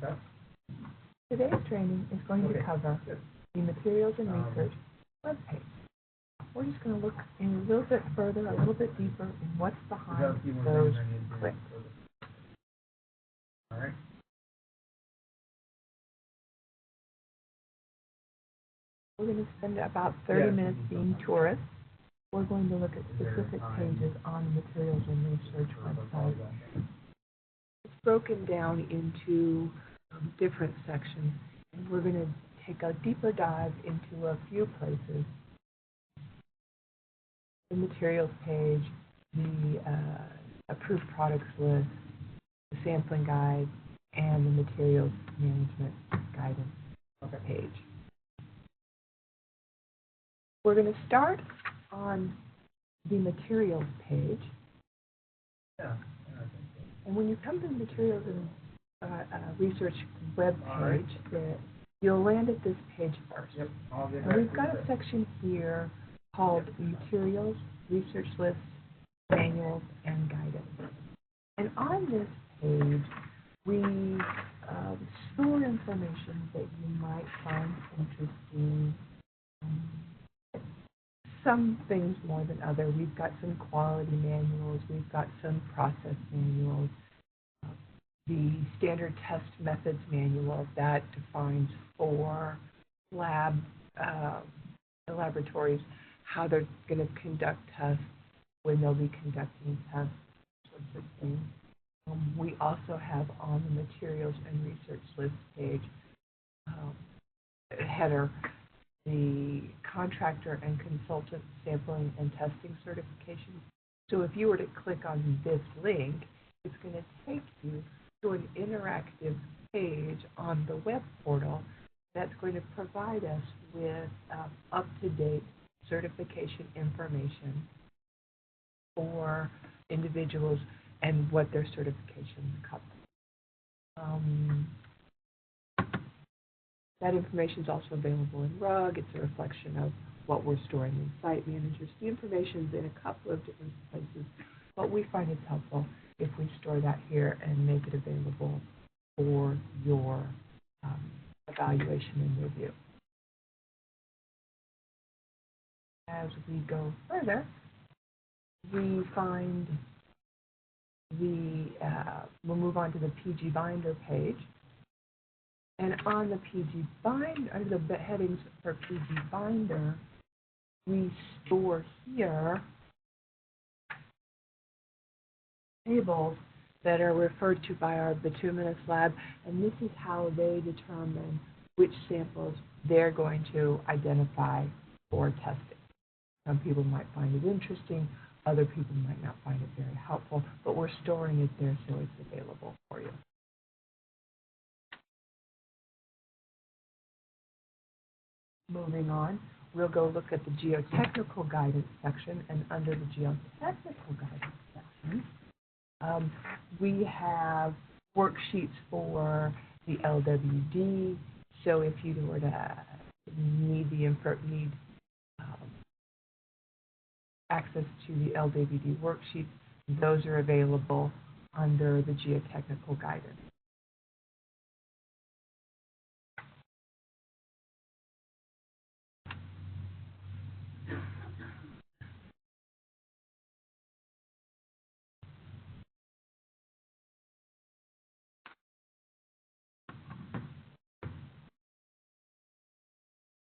Okay. Today's training is going to cover the materials and research webpage. We're just going to look in a little bit further, a little bit deeper in what's behind those clicks. All right. We're going to spend about 30 minutes being tourists. We're going to look at specific pages on the materials and research website. It's broken down into different sections, and we're going to take a deeper dive into a few places. The materials page, the approved products list, the sampling guide, and the materials management guidance page. We're going to start on the materials page. Yeah. And when you come to the materials and research web page, you'll land at this page first. Yep. And we've got a section here called Materials, Research Lists, Manuals, and Guidance. And on this page, we store information that you might find interesting. Some things more than others. We've got some quality manuals. We've got some process manuals. The standard test methods manual that defines for laboratories how they're going to conduct tests, when they'll be conducting tests, sorts of things. We also have on the materials and research list page header the contractor and consultant sampling and testing certification. So if you were to click on this link, it's going to take you to an interactive page on the web portal that's going to provide us with up-to-date certification information for individuals and what their certifications cover. That information is also available in RUG. It's a reflection of what we're storing in Site Managers. The information is in a couple of different places, but we find it's helpful if we store that here and make it available for your evaluation and review. As we go further, we find we'll move on to the PG Binder page. And on the PG Binder, under the headings for PG Binder, we store here tables that are referred to by our bituminous lab, and this is how they determine which samples they're going to identify for testing. Some people might find it interesting, other people might not find it very helpful, but we're storing it there so it's available for you. Moving on, we'll go look at the geotechnical guidance section, and under the geotechnical guidance section, we have worksheets for the LWD. So if you were to need access to the LWD worksheets, those are available under the geotechnical guidance.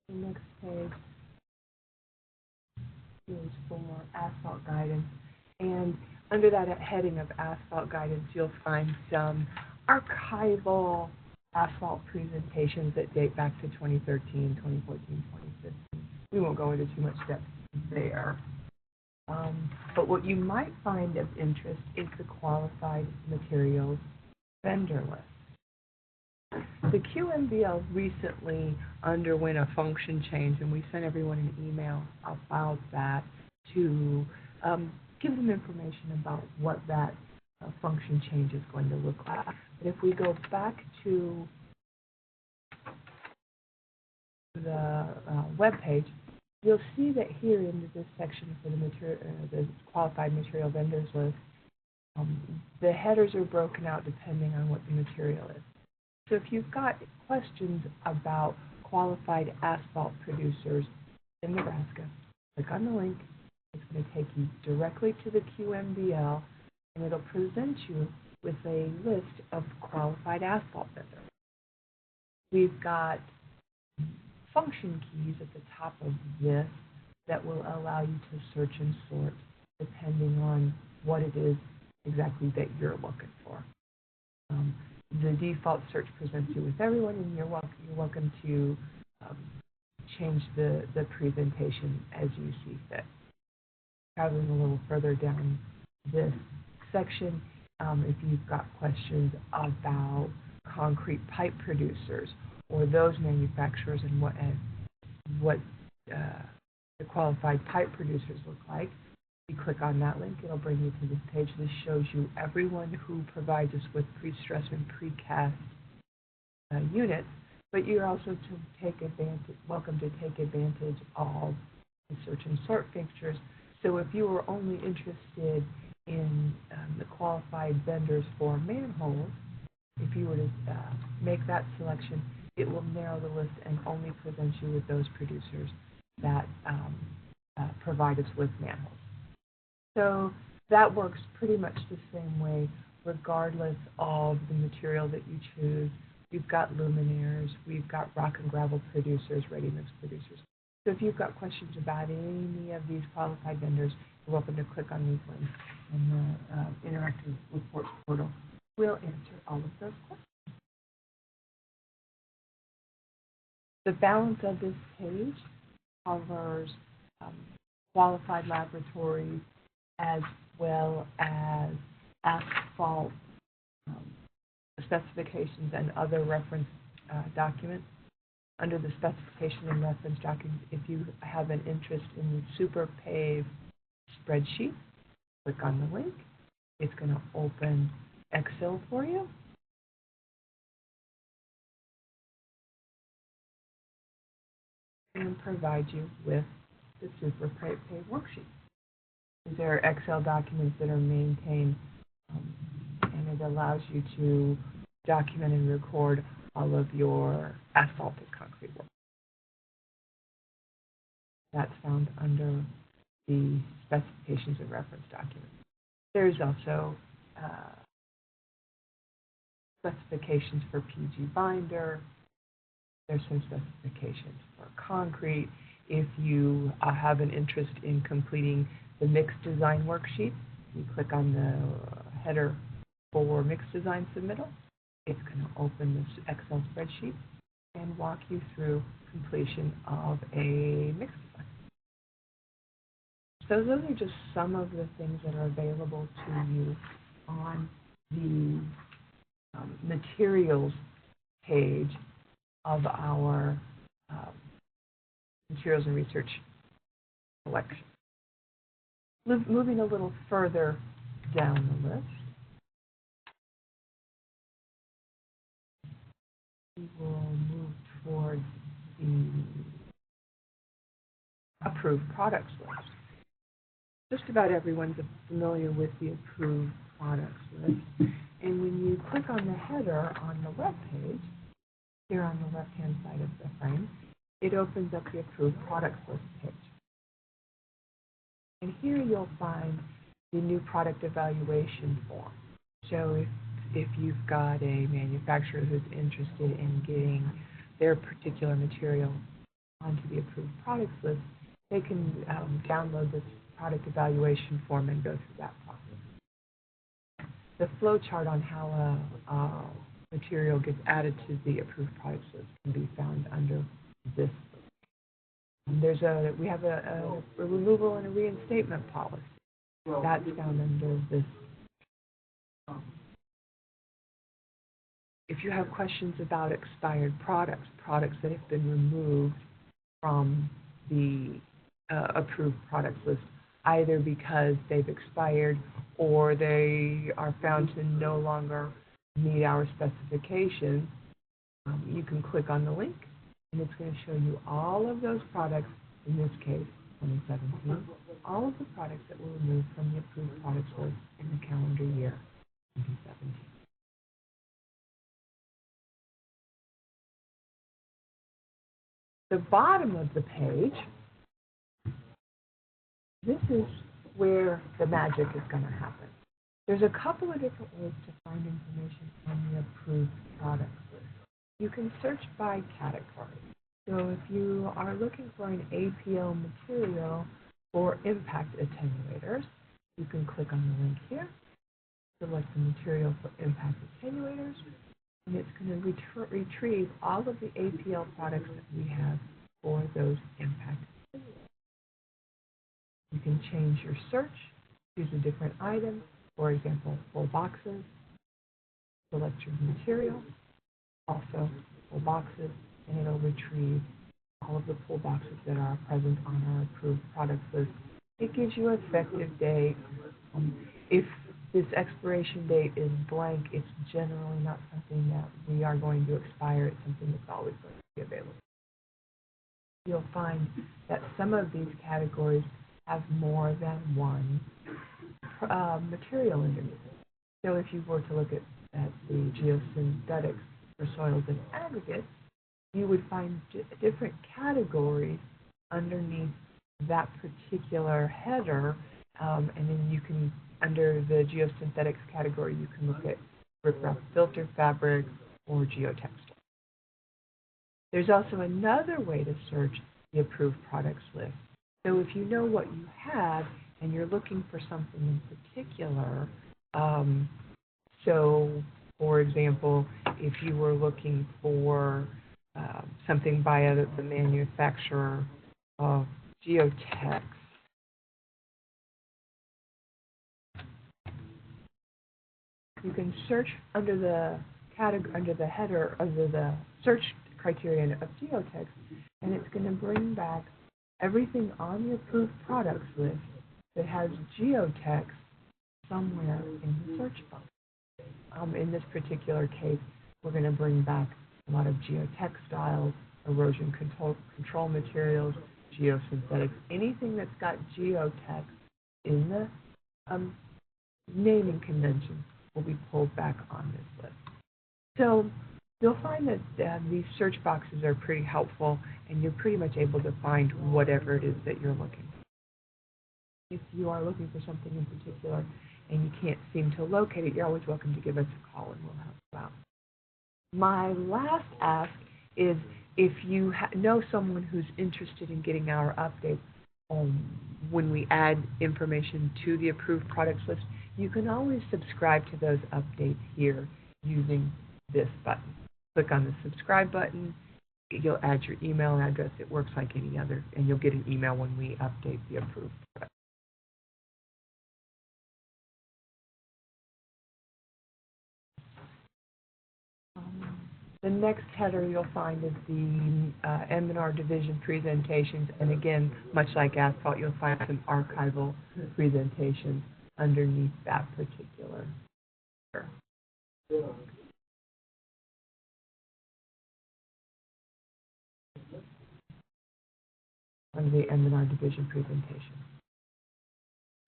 The next page is for asphalt guidance, and under that heading of asphalt guidance, you'll find some archival asphalt presentations that date back to 2013, 2014, 2015. We won't go into too much depth there. But what you might find of interest is the qualified materials vendor list. The QMBL recently underwent a function change, and we sent everyone an email about that to give them information about what that function change is going to look like. But if we go back to the web page, you'll see that here in this section for the qualified material vendors list, the headers are broken out depending on what the material is. So if you've got questions about qualified asphalt producers in Nebraska, click on the link. It's going to take you directly to the QMBL, and it'll present you with a list of qualified asphalt vendors. We've got function keys at the top of this that will allow you to search and sort depending on what it is exactly that you're looking for. The default search presents you with everyone, and you're welcome to change the presentation as you see fit. Traveling a little further down this section, if you've got questions about concrete pipe producers or those manufacturers and what the qualified pipe producers look like, you click on that link, it'll bring you to this page. This shows you everyone who provides us with pre-stress and precast units, but you're also welcome to take advantage of the search and sort features. So if you were only interested in the qualified vendors for manholes, if you were to make that selection, it will narrow the list and only present you with those producers that provide us with manholes. So that works pretty much the same way regardless of the material that you choose. We've got luminaires, we've got rock and gravel producers, ready-mix producers. So if you've got questions about any of these qualified vendors, you're welcome to click on these links, and the interactive reports portal will answer all of those questions. The balance of this page covers qualified laboratories as well as asphalt specifications and other reference documents. Under the specification and reference documents, if you have an interest in the Super Pave spreadsheet, click on the link. It's going to open Excel for you. And provide you with the Super Pave worksheet. These are Excel documents that are maintained, and it allows you to document and record all of your asphalt and concrete work. That's found under the specifications and reference documents. There's also specifications for PG binder. There's some specifications for concrete. If you have an interest in completing the mixed design worksheet, you click on the header for mixed design submittal. It's going to open this Excel spreadsheet and walk you through completion of a mixed design. So those are just some of the things that are available to you on the materials page of our materials and research collection. Moving a little further down the list, we will move towards the approved products list. Just about everyone's familiar with the approved products list. And when you click on the header on the web page, here on the left-hand side of the frame, it opens up the approved products list page. And here you'll find the new product evaluation form. So if you've got a manufacturer who's interested in getting their particular material onto the approved products list, they can download this product evaluation form and go through that process. The flow chart on how a material gets added to the approved products list can be found under this. We have a removal and a reinstatement policy. That's found under this. If you have questions about expired products that have been removed from the approved products list, either because they've expired or they are found to no longer meet our specifications, you can click on the link, and it's going to show you all of those products, in this case, 2017, all of the products that were removed from the approved products list in the calendar year 2017. the bottom of the page, this is where the magic is going to happen. There's a couple of different ways to find information on the approved products list. You can search by category. So if you are looking for an APL material for impact attenuators, you can click on the link here, select the material for impact attenuators, and it's going to retrieve all of the APL products that we have for those impact attenuators. You can change your search, choose a different item, for example, full boxes, select your material, also full boxes, and it'll retrieve all of the pull boxes that are present on our approved products list. It gives you an effective date. If this expiration date is blank, it's generally not something that we are going to expire. It's something that's always going to be available. You'll find that some of these categories have more than one material underneath it. So if you were to look at the geosynthetics for soils and aggregates, you would find different categories underneath that particular header, and then you can, under the geosynthetics category, you can look at riprap filter fabric or geotextile. There's also another way to search the approved products list. So if you know what you have and you're looking for something in particular, so for example, if you were looking for something by the manufacturer of Geotex, you can search under the header, under the search criterion of Geotex, and it's going to bring back everything on the approved products list that has Geotex somewhere in the search box. In this particular case, we're going to bring back a lot of geotextiles, erosion control materials, geosynthetics, anything that's got Geotex in the naming convention will be pulled back on this list. So you'll find that these search boxes are pretty helpful, and you're pretty much able to find whatever it is that you're looking for. If you are looking for something in particular and you can't seem to locate it, you're always welcome to give us a call and we'll help you out. My last ask is, if you know someone who's interested in getting our updates when we add information to the approved products list, you can always subscribe to those updates here using this button. Click on the subscribe button, you'll add your email address. It works like any other, and you'll get an email when we update the approved product. The next header you'll find is the M&R division presentations, and again, much like Asphalt, you'll find some archival presentations underneath that particular header. Under the M&R division presentation.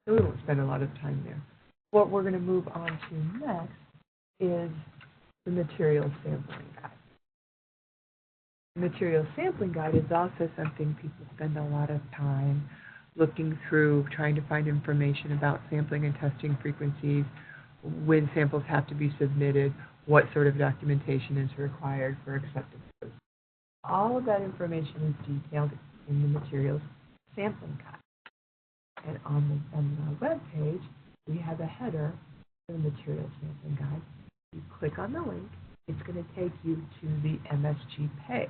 So we won't spend a lot of time there. What we're going to move on to next is the material sampling guide. The material sampling guide is also something people spend a lot of time looking through, trying to find information about sampling and testing frequencies, when samples have to be submitted, what sort of documentation is required for acceptance. All of that information is detailed in the materials sampling guide. And on the web page, we have a header for the material sampling guide. You click on the link, it's going to take you to the MSG page.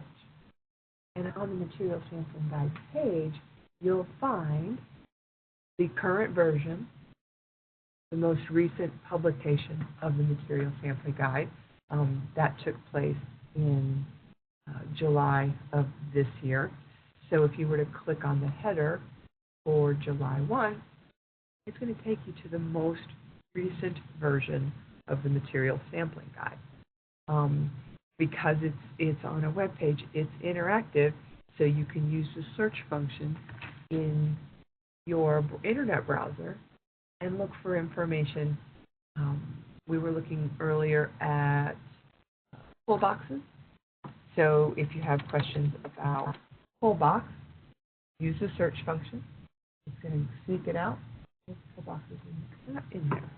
And on the material sampling guide page, you'll find the current version, the most recent publication of the material sampling guide. That took place in July of this year. So if you were to click on the header for July 1, it's going to take you to the most recent version of the material sampling guide. Because it's on a web page, it's interactive, so you can use the search function in your internet browser and look for information. We were looking earlier at pull boxes. So if you have questions about pull box, use the search function. It's going to seek it out. This pull box is not in there.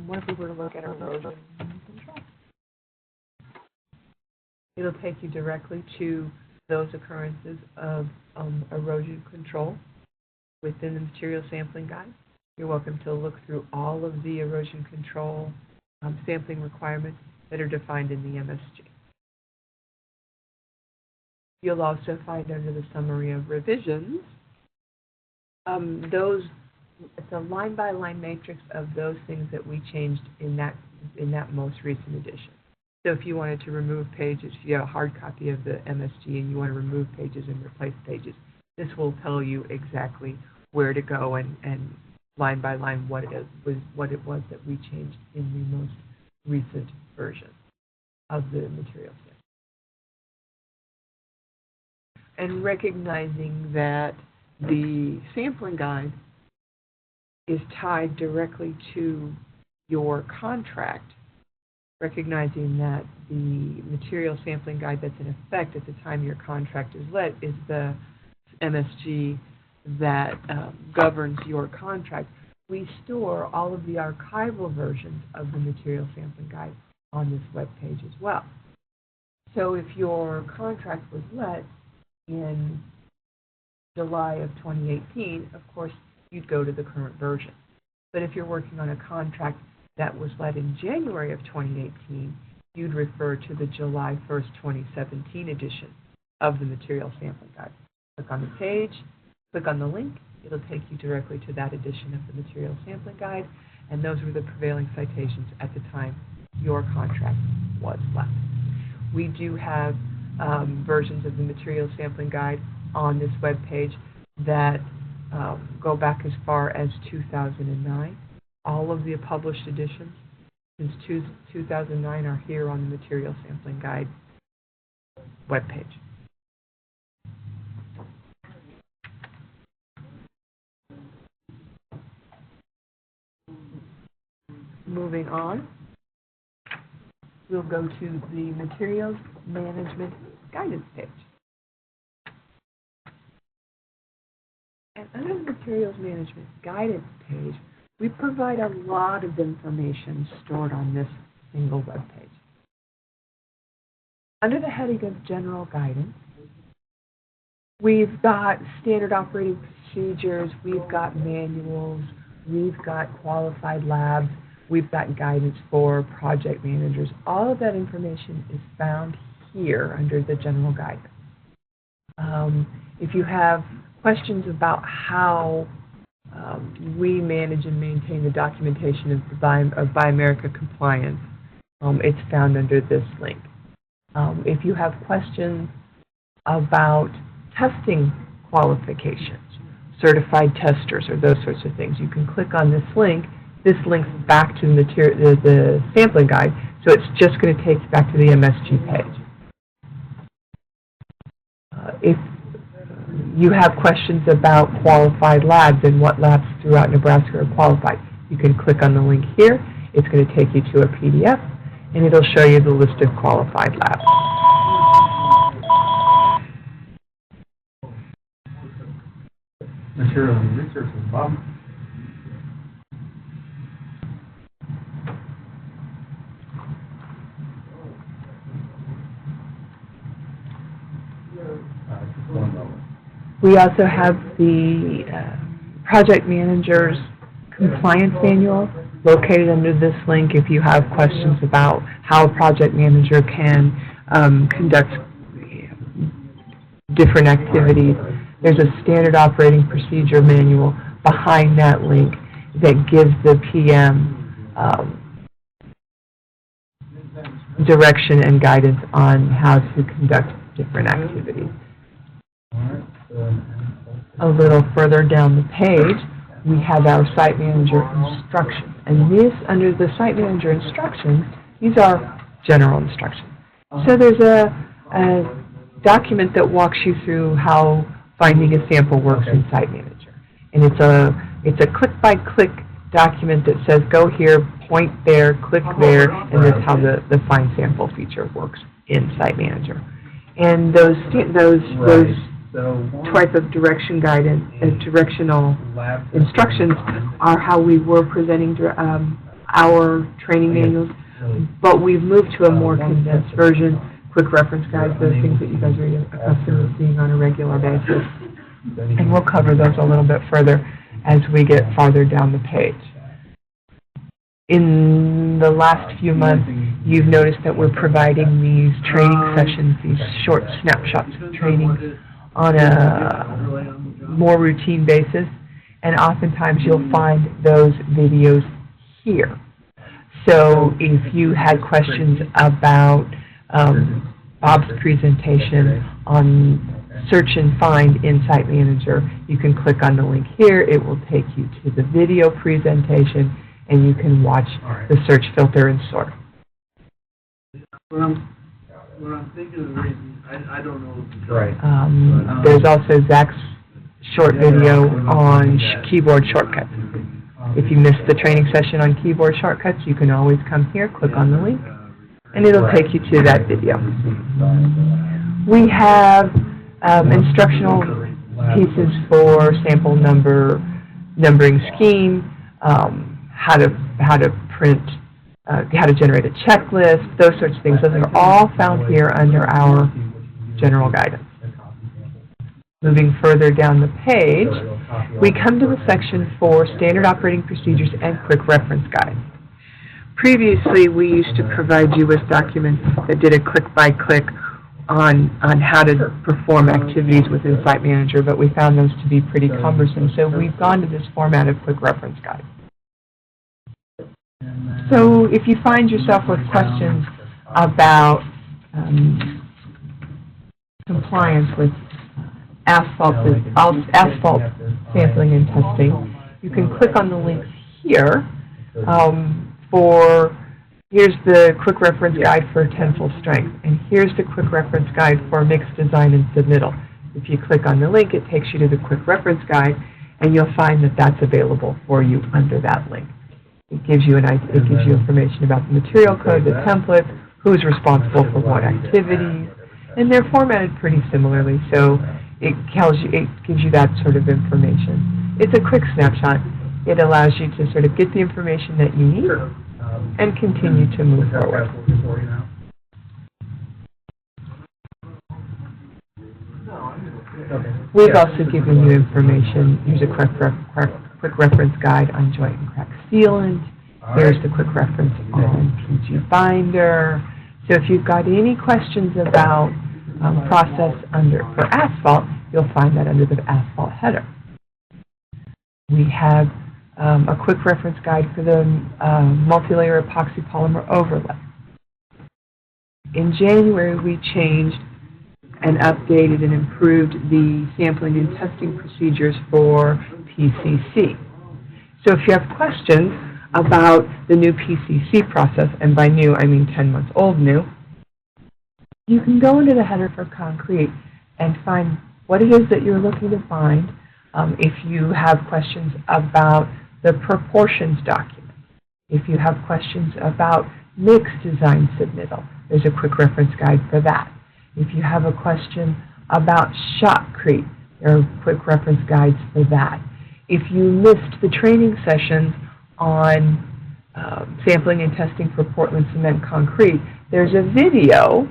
What if we were to look at erosion control? It'll take you directly to those occurrences of erosion control within the material sampling guide. You're welcome to look through all of the erosion control sampling requirements that are defined in the MSG. You'll also find under the summary of revisions, it's a line-by-line matrix of those things that we changed in that most recent edition. So if you wanted to remove pages, if you have a hard copy of the MSG and you want to remove pages and replace pages, this will tell you exactly where to go and line by line what it was that we changed in the most recent version of the material set. And recognizing that the sampling guide is tied directly to your contract, recognizing that the material sampling guide that's in effect at the time your contract is let is the MSG that governs your contract, we store all of the archival versions of the material sampling guide on this web page as well. So if your contract was let in July of 2018, of course, you'd go to the current version. But if you're working on a contract that was let in January of 2018, you'd refer to the July 1st, 2017 edition of the material sampling guide. Click on the page, click on the link, it'll take you directly to that edition of the material sampling guide, and those were the prevailing citations at the time your contract was let. We do have versions of the material sampling guide on this web page that go back as far as 2009. All of the published editions since 2009 are here on the material sampling guide web page. Moving on, we'll go to the materials management guidance page. And under the materials management guidance page, we provide a lot of information stored on this single web page. Under the heading of general guidance, we've got standard operating procedures, we've got manuals, we've got qualified labs, we've got guidance for project managers. All of that information is found here under the general guidance. If you have questions about how we manage and maintain the documentation of Buy America compliance, it's found under this link. If you have questions about testing qualifications, certified testers, or those sorts of things, you can click on this link. This links back to the sampling guide, so it's just going to take you back to the MSG page. If you have questions about qualified labs and what labs throughout Nebraska are qualified, you can click on the link here. It's going to take you to a PDF, and it'll show you the list of qualified labs. Material and research is Bob. We also have the project manager's compliance manual located under this link if you have questions about how a project manager can conduct different activities. There's a standard operating procedure manual behind that link that gives the PM direction and guidance on how to conduct different activities. A little further down the page, we have our site manager instructions. And this, under the site manager instructions, these are general instructions. So there's a document that walks you through how finding a sample works in Site Manager. And it's a click-by-click document that says, go here, point there, click there, and that's how the Find Sample feature works in Site Manager. And those type of direction guidance, directional instructions are how we were presenting our training manuals, but we've moved to a more condensed version, quick reference guides, those things that you guys are accustomed to seeing on a regular basis. And we'll cover those a little bit further as we get farther down the page. In the last few months, you've noticed that we're providing these training sessions, these short snapshots of training on a more routine basis, and oftentimes you'll find those videos here. So if you had questions about Bob's presentation on search and find in Site Manager, you can click on the link here. It will take you to the video presentation, and you can watch the search, filter, and sort. What I'm thinking of the reason, I don't know. Right. There's also Zach's short video on keyboard shortcuts. If you missed the training session on keyboard shortcuts, you can always come here, click on the link, and it'll take you to that video. We have instructional pieces for sample numbering scheme, how to print, how to generate a checklist, those sorts of things. Those are all found here under our general guidance. Moving further down the page, we come to the section for standard operating procedures and quick reference guides. Previously, we used to provide you with documents that did a click-by-click on how to perform activities within Site Manager, but we found those to be pretty cumbersome, so we've gone to this format of quick reference guide. So if you find yourself with questions about compliance with asphalt sampling and testing, you can click on the links here here's the quick reference guide for tensile strength, and here's the quick reference guide for mixed design and submittal. If you click on the link, it takes you to the quick reference guide, and you'll find that that's available for you under that link. It gives you information about the material code, the templates, who's responsible for what activities, and they're formatted pretty similarly, so it gives you that sort of information. It's a quick snapshot. It allows you to sort of get the information that you need and continue to move forward. We've also given you information. Here's a quick reference guide on joint and crack sealant. Here's the quick reference on PG binder. So if you've got any questions about process for asphalt, you'll find that under the asphalt header. We have a quick reference guide for the multi-layer epoxy polymer overlay. In January, we changed and updated and improved the sampling and testing procedures for PCC. So if you have questions about the new PCC process, and by new I mean 10 months old new, you can go into the header for concrete and find what it is that you're looking to find. If you have questions about the proportions document, if you have questions about mixed design submittal, there's a quick reference guide for that. If you have a question about shotcrete, there are quick reference guides for that. If you missed the training sessions on sampling and testing for Portland cement concrete, there's a video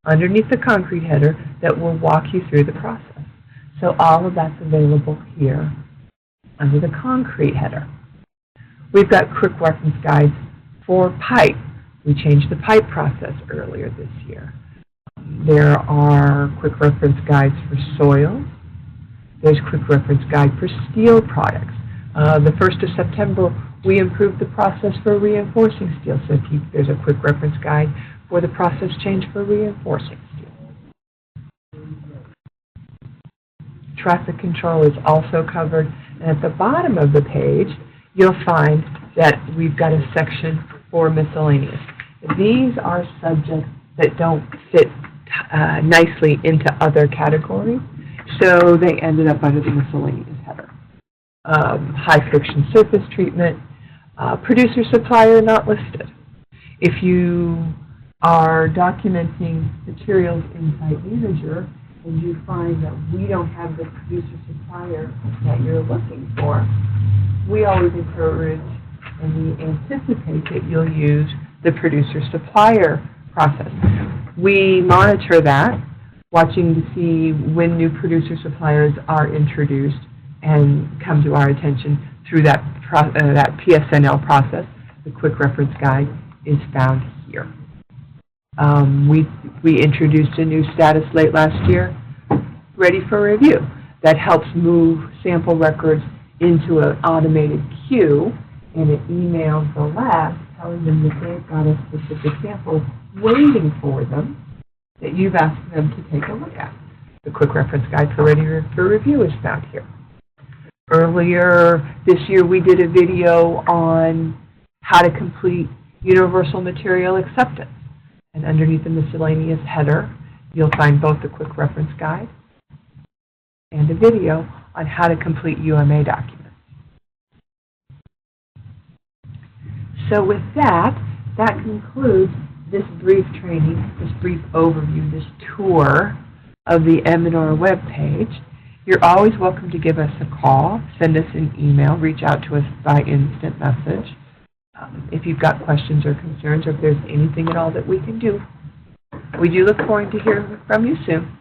underneath the concrete header that will walk you through the process. So all of that's available here under the concrete header. We've got quick reference guides for pipe. We changed the pipe process earlier this year. There are quick reference guides for soil. There's quick reference guide for steel products. The 1st of September, we improved the process for reinforcing steel. So there's a quick reference guide for the process change for reinforcing steel. Traffic control is also covered. And at the bottom of the page, you'll find that we've got a section for miscellaneous. These are subjects that don't fit nicely into other categories, so they ended up under the miscellaneous header. High friction surface treatment, producer supplier not listed. If you are documenting materials in Site Manager and you find that we don't have the producer supplier that you're looking for, we always encourage and we anticipate that you'll use the producer supplier process. We monitor that, watching to see when new producer suppliers are introduced and come to our attention through that PSNL process. The quick reference guide is found here. We introduced a new status late last year, ready for review, that helps move sample records into an automated queue, and it emails the lab telling them that they've got a specific sample waiting for them that you've asked them to take a look at. The quick reference guide for ready for review is found here. Earlier this year, we did a video on how to complete universal material acceptance. And underneath the miscellaneous header, you'll find both the quick reference guide and a video on how to complete UMA documents. So with that concludes this brief training, this brief overview, this tour of the M&R webpage. You're always welcome to give us a call, send us an email, reach out to us by instant message. If you've got questions or concerns, or if there's anything at all that we can do. We do look forward to hearing from you soon.